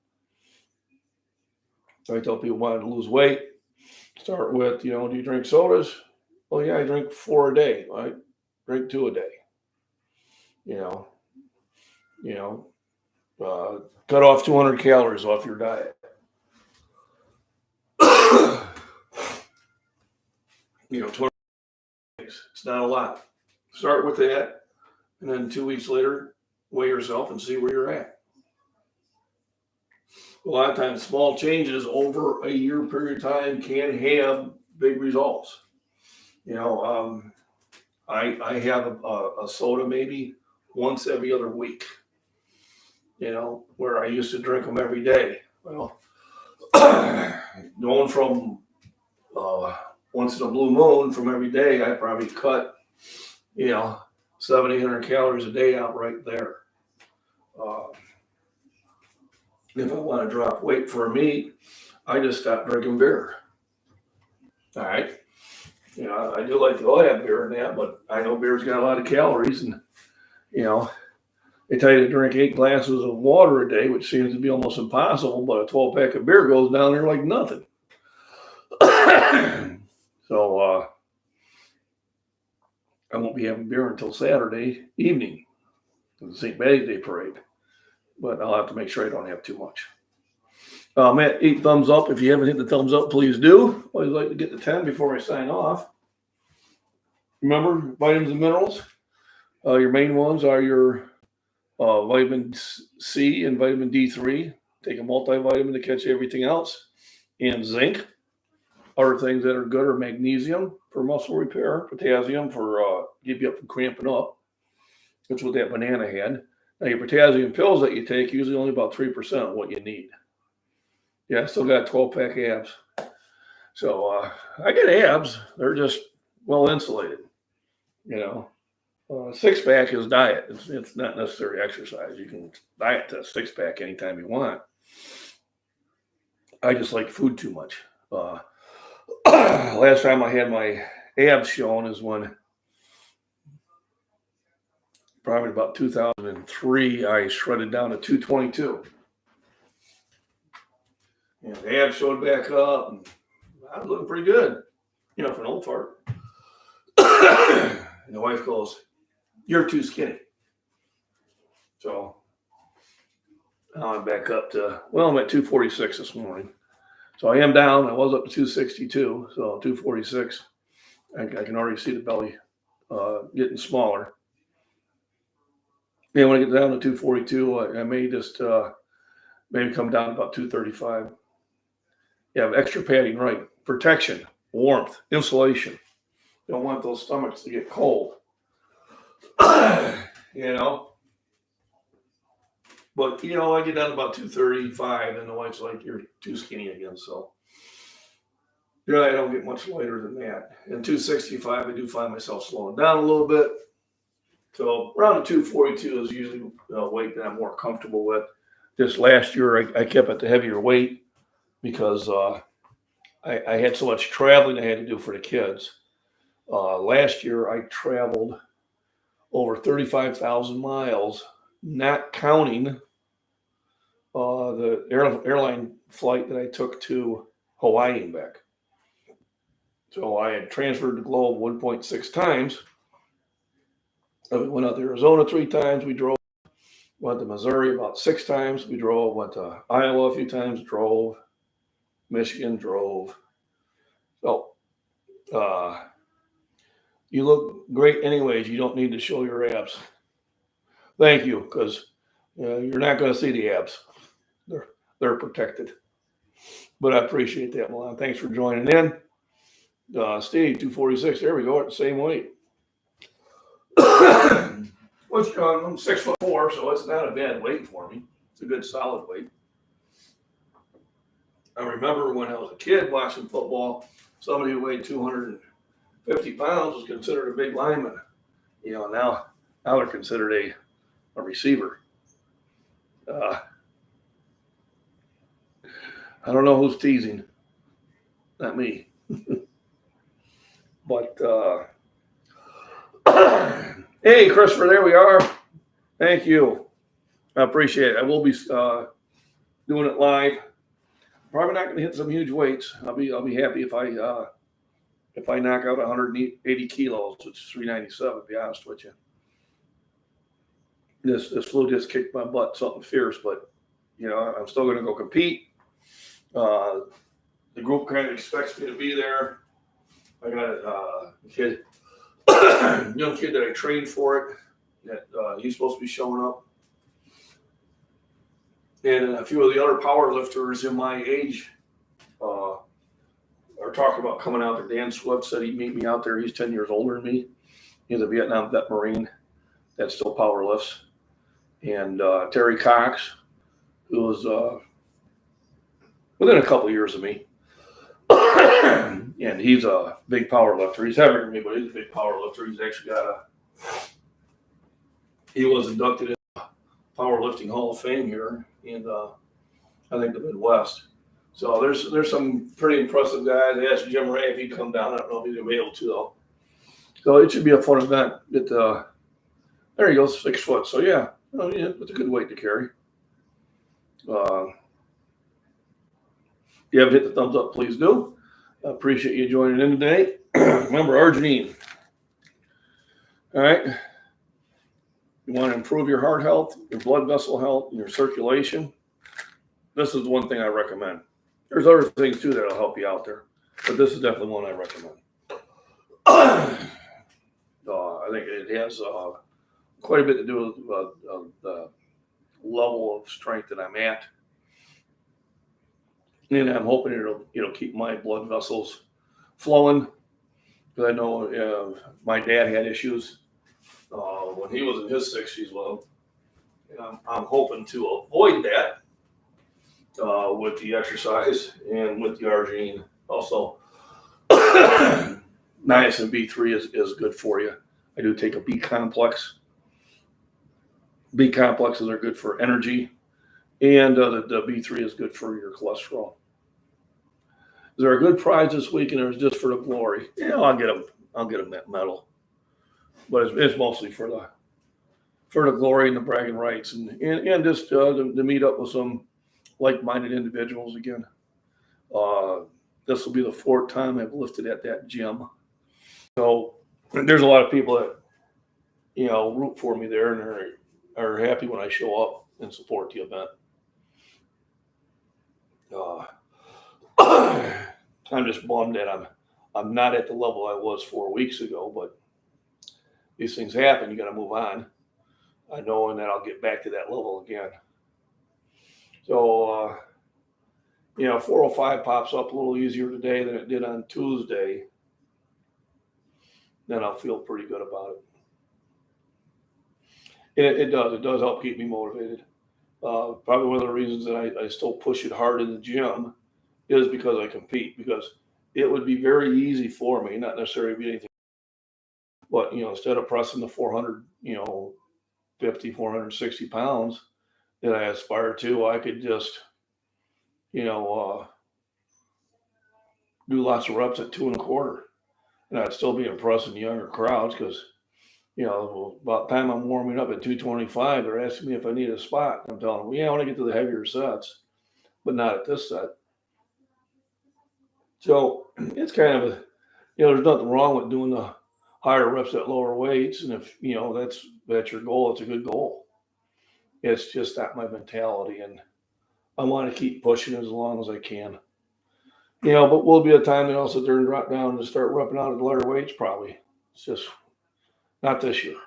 I tell people wanting to lose weight, start with, do you drink sodas? Well, yeah, I drink 4 a day. I drink 2 a day. You know, you know, cut off 200 calories off your diet. 20 days. It's not a lot. Start with that, and then 2 weeks later, weigh yourself and see where you're at. A lot of times, small changes over a year period of time can have big results. I have a soda maybe once every other week. Where I used to drink them every day. Well, going from once in a blue moon from every day, I probably cut 700-800 calories a day out right there. If I want to drop weight for a meat, I just stop drinking beer. All right. I do like to have beer and that, but I know beer's got a lot of calories, and they tell you to drink 8 glasses of water a day, which seems to be almost impossible, but a 12-pack of beer goes down there like nothing. So I won't be having beer until Saturday evening, the St. Patty's Day parade. But I'll have to make sure I don't have too much. Matt, 8 thumbs up. If you haven't hit the thumbs up, please do. Always like to get to 10 before I sign off. Remember, vitamins and minerals. Your main ones are your vitamin C and vitamin D3. Take a multivitamin to catch everything else. And zinc. Other things that are good are magnesium for muscle repair, potassium for keep you up from cramping up. That's what that banana had. Now, your potassium pills that you take usually only about 3% of what you need. Yeah, I still got 12-pack abs. So I get abs. They're just well insulated. 6-pack is diet. It's not necessarily exercise. You can diet to a 6-pack anytime you want. I just like food too much. Last time I had my abs shown is when probably about 2003, I shredded down to 222. And the abs showed back up, and I was looking pretty good, for an old fart. And the wife goes, "You're too skinny." So now I'm back up to, I'm at 246 this morning. So I am down. I was up to 262, so 246. I can already see the belly getting smaller. And when I get down to 242, I may just maybe come down to about 235. You have extra padding, right? Protection, warmth, insulation. You don't want those stomachs to get cold. But, I get down to about 235, and the wife's like, "You're too skinny again." So, I don't get much lighter than that. And 265, I do find myself slowing down a little bit. So around the 242 is usually a weight that I'm more comfortable with. Just last year, I kept it the heavier weight because I had so much traveling I had to do for the kids. Last year, I traveled over 35,000 miles, not counting the airline flight that I took to Hawaii and back. So I had transferred the globe 1.6 times. We went out to Arizona 3 times. We drove. Went to Missouri about 6 times. We drove. Went to Iowa a few times. Drove. Michigan drove. So you look great anyways. You don't need to show your abs. Thank you, because you're not going to see the abs. They're protected. But I appreciate that, Milan. Thanks for joining in. Steve, 246. There we go. At the same weight. Which I'm 6'4", so it's not a bad weight for me. It's a good solid weight. I remember when I was a kid watching football, somebody who weighed 250 pounds was considered a big lineman. Now they're considered a receiver. I don't know who's teasing. Not me. But hey, Christopher, there we are. Thank you. I appreciate it. I will be doing it live. probably not going to hit some huge weights. I'll be happy if I knock out 180 kilos, which is 397. To be honest with you, this flu just kicked my butt, something fierce. But I'm still going to go compete. The group kind of expects me to be there. I got a kid, young kid that I trained for it. That he's supposed to be showing up, and a few of the other power lifters in my age are talking about coming out there. Dan Swift said he'd meet me out there. He's 10 years older than me. He's a Vietnam vet Marine that still power lifts, and Terry Cox, who was within a couple of years of me. And he's a big power lifter. He's heavier than me, but he's a big power lifter. He's actually he was inducted in the Powerlifting Hall of Fame here in I think the Midwest. So there's some pretty impressive guys. I asked Jim Ray if he'd come down. I don't know if he's gonna be able to though. So it should be a fun event. There he goes, 6 foot. So yeah, it's a good weight to carry. If you haven't hit the thumbs up, please do. I appreciate you joining in today. Remember, Arginine. All right. You want to improve your heart health, your blood vessel health, and your circulation. This is one thing I recommend. There's other things too that'll help you out there, but this is definitely one I recommend. I think it has quite a bit to do with the level of strength that I'm at. And I'm hoping it'll keep my blood vessels flowing, because I know my dad had issues when he was in his 60s. Well, and I'm hoping to avoid that with the exercise and with the Arginine. Also, niacin B3 is good for you. I do take a B complex. B complexes are good for energy, and the B3 is good for your cholesterol. Is there a good prize this weekend, or is just for the glory? Yeah, I'll get a medal, but it's mostly for the glory and the bragging rights, and just to meet up with some like-minded individuals again. This will be the 4th time I've lifted at that gym, so there's a lot of people that root for me there and are happy when I show up and support the event. I'm just bummed that I'm not at the level I was 4 weeks ago, but these things happen. You got to move on. I know, and then I'll get back to that level again. So, 405 pops up a little easier today than it did on Tuesday. Then I'll feel pretty good about it. It does help keep me motivated. Probably one of the reasons that I still push it hard in the gym is because I compete, because it would be very easy for me, not necessarily be anything, but instead of pressing the 450, 460 pounds that I aspire to, I could just do lots of reps at 2 1/4, and I'd still be impressing younger crowds, because about the time I'm warming up at 225, they're asking me if I need a spot. I'm telling them, yeah, I want to get to the heavier sets, but not at this set. So it's kind of there's nothing wrong with doing the higher reps at lower weights. And if, that's your goal, it's a good goal. It's just not my mentality. And I want to keep pushing as long as I can. But will be a time that I'll sit there and drop down and start repping out at lighter weights probably. It's just not this year.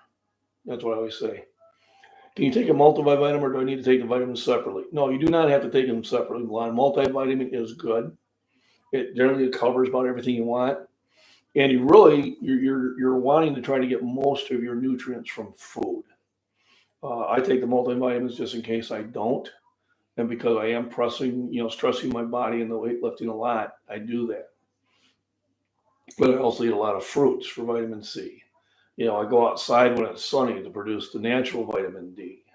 That's what I always say. Can you take a multivitamin, or do I need to take the vitamins separately? No, you do not have to take them separately. One multivitamin is good. It generally covers about everything you want, and you're wanting to try to get most of your nutrients from food. I take the multivitamins just in case I don't, and because I am stressing my body and the weightlifting a lot, I do that. But I also eat a lot of fruits for vitamin C. I go outside when it's sunny to produce the natural vitamin D.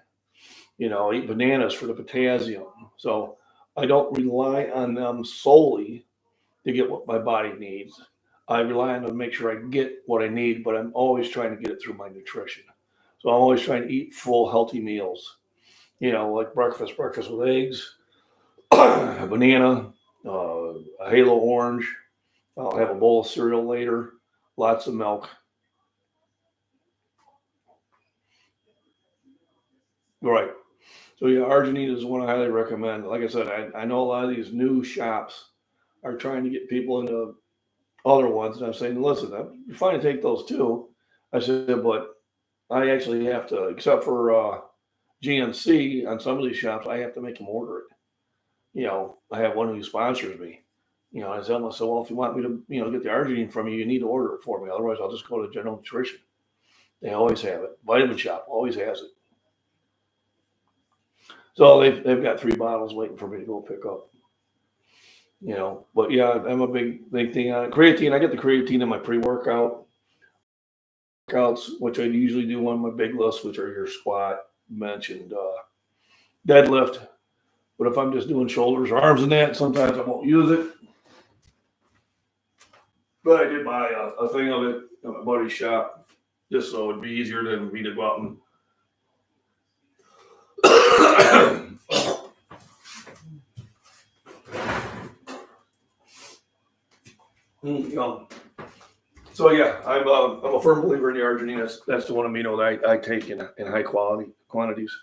I eat bananas for the potassium. So I don't rely on them solely to get what my body needs. I rely on them to make sure I get what I need, but I'm always trying to get it through my nutrition. So I'm always trying to eat full, healthy meals. Like breakfast with eggs, a banana, a halo orange. I'll have a bowl of cereal later, lots of milk. Right. So yeah, Arginine is one I highly recommend. Like I said, I know a lot of these new shops are trying to get people into other ones, and I'm saying, listen, I'm fine to take those too. I said, but I actually have to, except for GNC on some of these shops, I have to make them order it. I have one who sponsors me. I tell them, I said, well, if you want me to, get the Arginine from you, you need to order it for me. Otherwise, I'll just go to General Nutrition. They always have it. Vitamin Shop always has it. So they've got 3 bottles waiting for me to go pick up. But yeah, I'm a big thing on it. Creatine. I get the creatine in my pre-workout workouts, which I usually do on my big list, which are your squat, bench, and deadlift. But if I'm just doing shoulders or arms and that, sometimes I won't use it. But I did buy a thing of it at my buddy's shop, just so it'd be easier than me to go out and So yeah, I'm a firm believer in the Arginine. That's the one amino that I take in high quality quantities.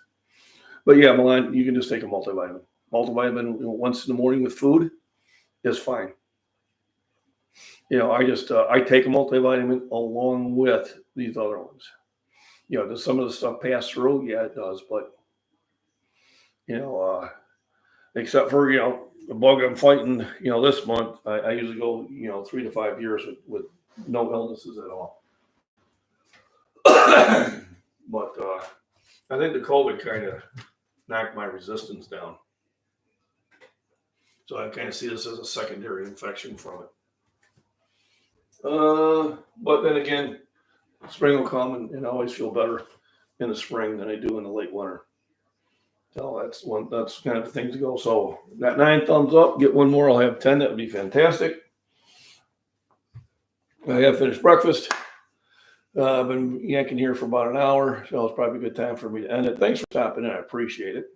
But yeah, Milan, you can just take a multivitamin. Multivitamin once in the morning with food is fine. I take a multivitamin along with these other ones. Does some of the stuff pass through? Yeah, it does. But except for the bug I'm fighting, this month, I usually go 3 to 5 years with no illnesses at all. But I think the COVID kind of knocked my resistance down. So I kind of see this as a secondary infection from it. But then again, spring will come and I always feel better in the spring than I do in the late winter. So that's kind of the thing to go. So got 9 thumbs up, get one more, I'll have 10. That would be fantastic. I have finished breakfast. I've been yanking here for about an hour, so it's probably a good time for me to end it. Thanks for stopping in. I appreciate it.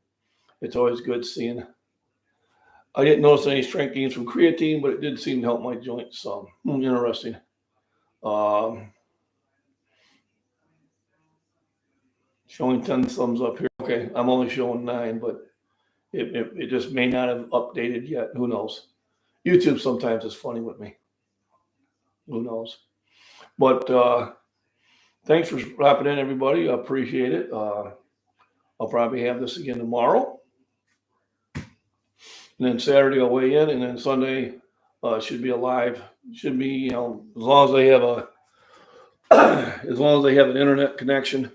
It's always good seeing. I didn't notice any strength gains from creatine, but it did seem to help my joints some. Interesting. Showing 10 thumbs up here. Okay, I'm only showing 9, but it just may not have updated yet. Who knows? YouTube sometimes is funny with me. Who knows? But thanks for dropping in, everybody. I appreciate it. I'll probably have this again tomorrow. And then Saturday I'll weigh in, and then Sunday should be alive. Should be, as long as they have an internet connection,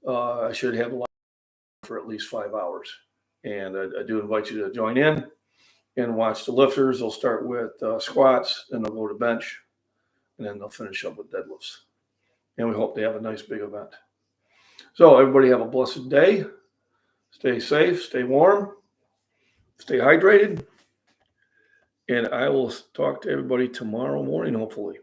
I should have a live for at least 5 hours. And I do invite you to join in and watch the lifters. They'll start with squats, then they'll go to bench, and then they'll finish up with deadlifts. And we hope they have a nice big event. So everybody have a blessed day. Stay safe, stay warm, stay hydrated. And I will talk to everybody tomorrow morning, hopefully.